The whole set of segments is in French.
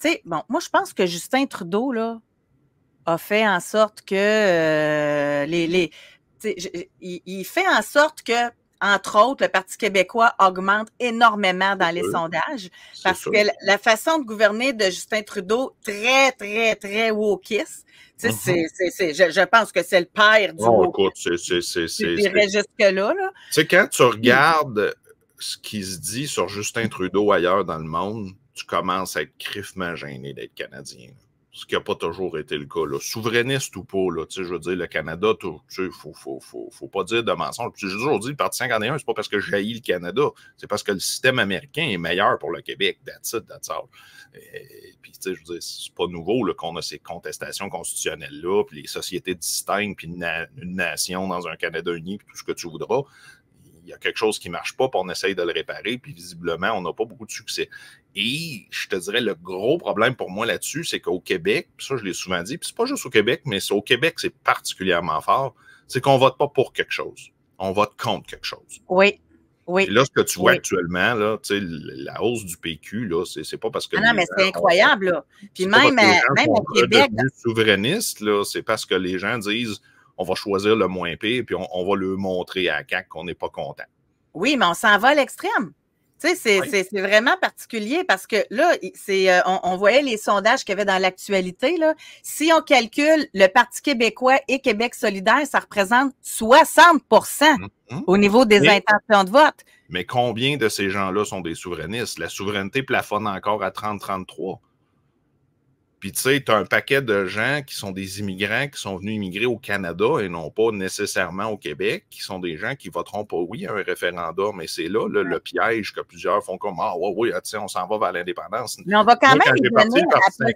sais, bon, moi, je pense que Justin Trudeau, là, a fait en sorte que il fait en sorte que, entre autres, le Parti québécois augmente énormément dans les sondages parce que la façon de gouverner de Justin Trudeau, très, très, très wokiste, je pense que c'est le père du wokisme. Je dirais jusque-là. Là. Tu sais, quand tu regardes ce qui se dit sur Justin Trudeau ailleurs dans le monde, tu commences à être criffement gêné d'être Canadien. Ce qui n'a pas toujours été le cas. Là. Souverainiste ou pas, là, je veux dire, le Canada, il faut pas dire de mensonge. J'ai toujours dit, le Parti 51, c'est pas parce que j'haïs le Canada, c'est parce que le système américain est meilleur pour le Québec. That's it, that's all. Puis, je veux dire, c'est pas nouveau qu'on a ces contestations constitutionnelles-là, puis les sociétés distinctes, puis une nation dans un Canada uni, puis tout ce que tu voudras. Il y a quelque chose qui ne marche pas, puis on essaye de le réparer, puis visiblement, on n'a pas beaucoup de succès. Et je te dirais, le gros problème pour moi là-dessus, c'est qu'au Québec, puis ça, je l'ai souvent dit, puis c'est pas juste au Québec, mais au Québec, c'est particulièrement fort, c'est qu'on vote pas pour quelque chose. On vote contre quelque chose. Oui. Oui. Et là, ce que tu vois actuellement, là, la hausse du PQ, là, c'est pas parce que. Ah non, mais c'est incroyable, là. Puis même au Québec. Souverainiste, là, c'est parce que les gens disent on va choisir le moins pire, puis on va le montrer à la CAQ qu'on n'est pas content. Oui, mais on s'en va à l'extrême. Tu sais, c'est vraiment particulier parce que là, on voyait les sondages qu'il y avait dans l'actualité. Là. Si on calcule le Parti québécois et Québec solidaire, ça représente 60 au niveau des intentions de vote. Mais combien de ces gens-là sont des souverainistes? La souveraineté plafonne encore à 30-33. Puis, tu sais, tu as un paquet de gens qui sont des immigrants qui sont venus immigrer au Canada et non pas nécessairement au Québec, qui sont des gens qui voteront pas oui à un référendum. Mais c'est là le piège que plusieurs font comme « Ah, oui, on s'en va vers l'indépendance. » Mais on va quand même lui donner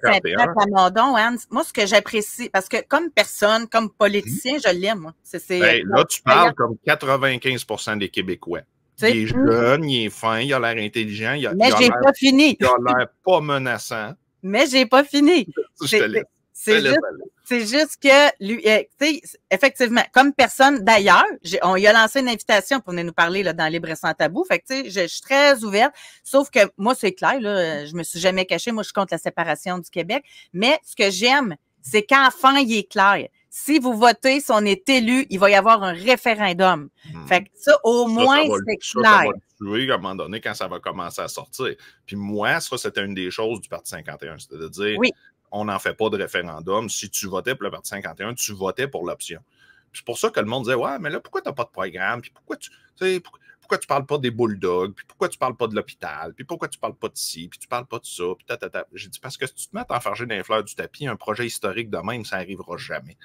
après Plamondon, Anne. Moi, ce que j'apprécie, parce que comme personne, comme politicien, je l'aime, moi. Là, tu parles comme 95% des Québécois. Il est jeune, il est fin, il a l'air intelligent. Mais j'ai pas fini. Il a l'air pas menaçant. Mais j'ai pas fini. C'est juste que lui, effectivement, comme personne d'ailleurs, on lui a lancé une invitation pour venir nous parler là, dans Libre et sans tabou. Fait que je suis très ouverte. Sauf que moi, c'est clair, là, je me suis jamais cachée. Moi, je suis contre la séparation du Québec. Mais ce que j'aime, c'est qu'enfin, il est clair. Si vous votez, si on est élu, il va y avoir un référendum. Fait que ça, au moins, c'est clair. Ça va le tuer à un moment donné quand ça va commencer à sortir. Puis moi, ça, c'était une des choses du Parti 51. C'était de dire, on n'en fait pas de référendum. Si tu votais pour le Parti 51, tu votais pour l'option. C'est pour ça que le monde disait, ouais, mais là, pourquoi tu n'as pas de programme? Puis pourquoi tu parles pas des bulldogs? Puis pourquoi tu parles pas de l'hôpital? Puis pourquoi tu parles pas de ci? Puis tu parles pas de ça? Puis J'ai dit, parce que si tu te mets à t'enfarger dans les fleurs du tapis, un projet historique de même, ça n'arrivera jamais.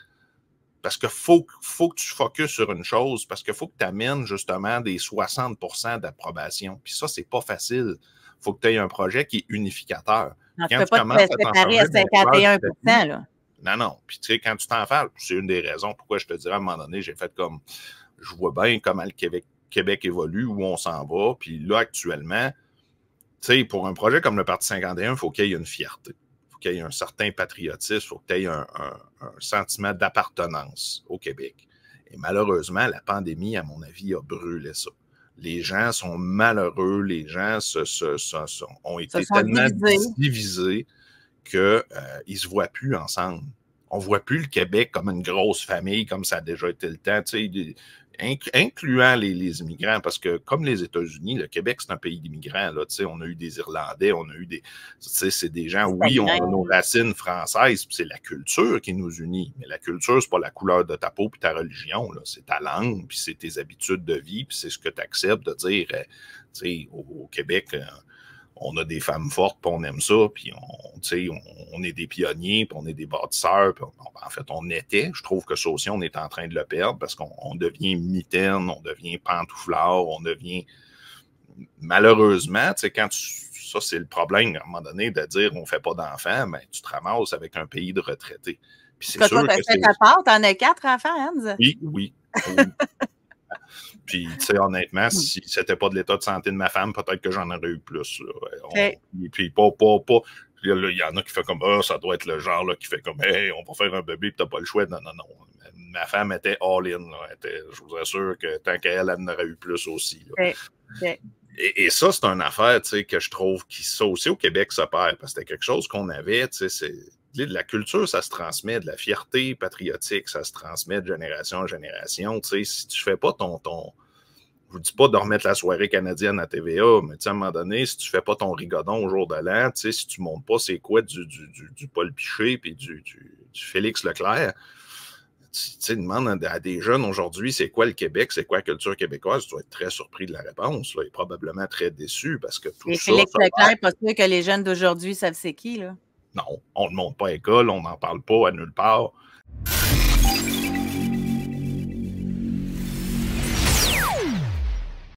Parce qu'il faut que tu focuses sur une chose, parce qu'il faut que tu amènes justement des 60% d'approbation. Puis ça, c'est pas facile. Il faut que tu aies un projet qui est unificateur. Non, tu ne peux pas te séparer à 51%. Là. Non. Puis tu sais, quand tu t'en fais, c'est une des raisons pourquoi je te dirais à un moment donné, j'ai fait comme, je vois bien comment le Québec évolue, où on s'en va. Puis là, actuellement, tu sais, pour un projet comme le Parti 51, il faut qu'il y ait une fierté. Qu'il y ait un certain patriotisme, il faut que tu aies un sentiment d'appartenance au Québec. Et malheureusement, la pandémie, à mon avis, a brûlé ça. Les gens sont malheureux, les gens ont été tellement divisés qu'ils ne se voient plus ensemble. On ne voit plus le Québec comme une grosse famille, comme ça a déjà été le temps, incluant les immigrants, parce que comme les États-Unis, le Québec, c'est un pays d'immigrants. On a eu des Irlandais, on a eu des... C'est des gens, oui, on a nos racines françaises, c'est la culture qui nous unit. Mais la culture, c'est pas la couleur de ta peau puis ta religion. C'est ta langue, puis c'est tes habitudes de vie, puis c'est ce que tu acceptes de dire. Au Québec... on a des femmes fortes, puis on aime ça, puis on est des pionniers, puis on est des bâtisseurs, puis en fait, on était. Je trouve que ça aussi, on est en train de le perdre parce qu'on devient mitaine, on devient pantouflard, on devient... Malheureusement, ça, c'est le problème, à un moment donné, de dire on ne fait pas d'enfants, mais tu te ramasses avec un pays de retraités. Puis c'est sûr que c'est... ta part, t'en as 4 enfants, Hans? Oui. Puis, tu sais, honnêtement, si c'était pas de l'état de santé de ma femme, peut-être que j'en aurais eu plus. Puis, il y en a qui font comme, ça doit être le genre là, qui fait comme, hey, on va faire un bébé, puis t'as pas le choix. Non. Ma femme était all-in. Je vous assure que tant qu'elle en aurait eu plus aussi. Et ça, c'est une affaire que je trouve qui, ça aussi au Québec, se perd, parce que c'était quelque chose qu'on avait, de la culture, ça se transmet, de la fierté patriotique, ça se transmet de génération en génération. Si tu fais pas je vous dis pas de remettre la soirée canadienne à TVA, mais à un moment donné, si tu fais pas ton rigodon au jour de l'an, si tu montes pas c'est quoi du Paul Piché puis du Félix Leclerc, tu demandes à des jeunes aujourd'hui, c'est quoi le Québec, c'est quoi la culture québécoise, tu vas être très surpris de la réponse, là, et probablement très déçu parce que tout et ça... Félix Leclerc, pas sûr que les jeunes d'aujourd'hui savent c'est qui, là. Non, on ne le montre pas à l'école, on n'en parle pas à nulle part.